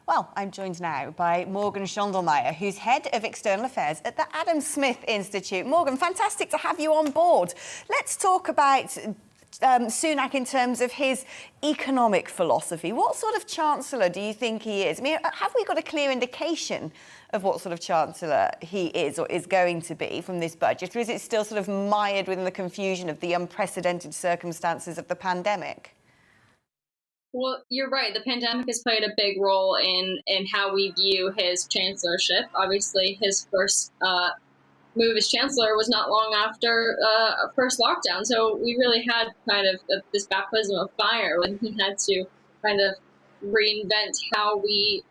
Well, I'm joined now by Morgan Schondelmeier, who's Head of External Affairs at the Adam Smith Institute. Morgan, fantastic to have you on board. Let's talk about Sunak in terms of his economic philosophy. What sort of Chancellor do you think he is? I mean, have we got a clear indication of what sort of Chancellor he is or is going to be from this budget? Or is it still sort of mired within the confusion of the unprecedented circumstances of the pandemic? Well, you're right. The pandemic has played a big role in how we view his chancellorship. Obviously, his first move as chancellor was not long after a first lockdown. So we really had kind of this baptism of fire when he had to kind of reinvent how we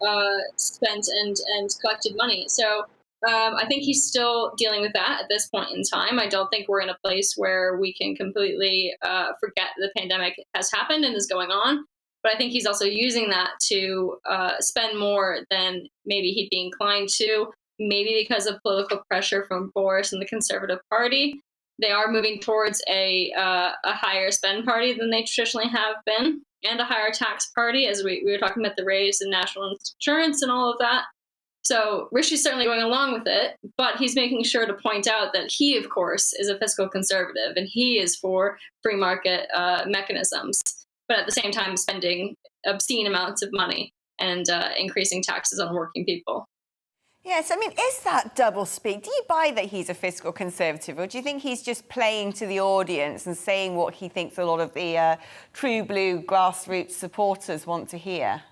spent and collected money. So I think he's still dealing with that at this point in time. I don't think we're in a place where we can completely forget the pandemic has happened and is going on. But I think he's also using that to spend more than maybe he'd be inclined to, maybe because of political pressure from Boris and the Conservative Party. They are moving towards a higher spend party than they traditionally have been, and a higher tax party, as we were talking about the raise in national insurance and all of that. So Rishi's certainly going along with it, but he's making sure to point out that he, of course, is a fiscal conservative, and he is for free market mechanisms, but at the same time spending obscene amounts of money and increasing taxes on working people. Yes, I mean, is that doublespeak? Do you buy that he's a fiscal conservative, or do you think he's just playing to the audience and saying what he thinks a lot of the true blue grassroots supporters want to hear?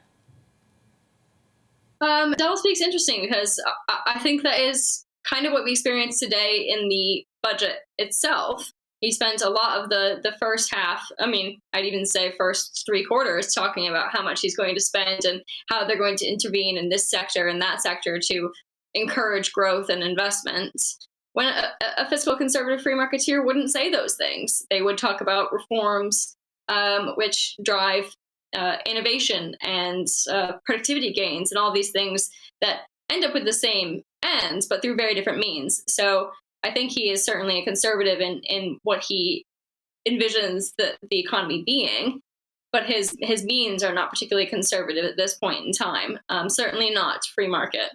Doublespeak's interesting because I think that is kind of what we experienced today in the budget itself. He spent a lot of the first half, I mean, I'd even say first 3 quarters, talking about how much he's going to spend and how they're going to intervene in this sector and that sector to encourage growth and investment. When a fiscal conservative free marketeer wouldn't say those things. They would talk about reforms which drive innovation and productivity gains and all these things that end up with the same ends, but through very different means. So I think he is certainly a conservative in what he envisions the economy being, but his means are not particularly conservative at this point in time. Certainly not free market.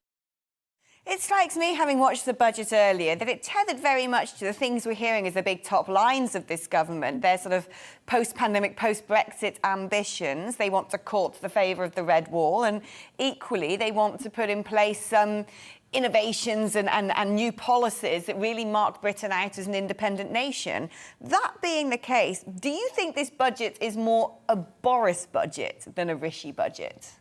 It strikes me, having watched the budget earlier, that it tethered very much to the things we're hearing as the big top lines of this government. Their sort of post-pandemic, post-Brexit ambitions. They want to court the favour of the Red Wall, and equally they want to put in place some innovations and new policies that really mark Britain out as an independent nation. That being the case, do you think this budget is more a Boris budget than a Rishi budget?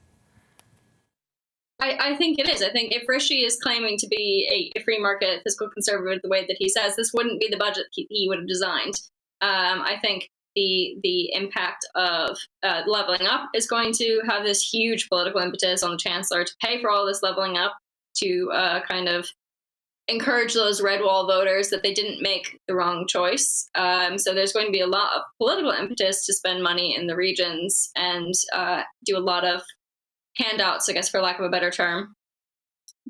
I think it is. I think if Rishi is claiming to be a free market fiscal conservative the way that he says, this wouldn't be the budget he would have designed. I think the impact of levelling up is going to have this huge political impetus on the Chancellor to pay for all this levelling up, to kind of encourage those red wall voters that they didn't make the wrong choice. So there's going to be a lot of political impetus to spend money in the regions and do a lot of handouts, I guess, for lack of a better term.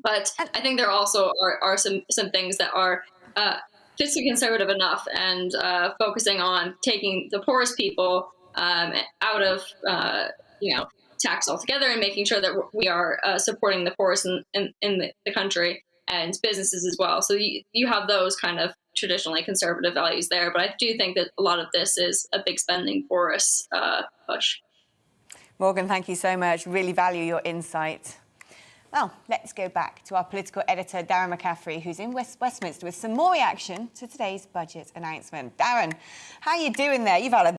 But I think there also are some things that are fiscally conservative enough and focusing on taking the poorest people out of tax altogether and making sure that we are supporting the poorest in the country and businesses as well. So you have those kind of traditionally conservative values there. But I do think that a lot of this is a big spending Boris push. Morgan, thank you so much. Really value your insight. Well, let's go back to our political editor, Darren McCaffrey, who's in Westminster with some more reaction to today's budget announcement. Darren, how are you doing there? You've had a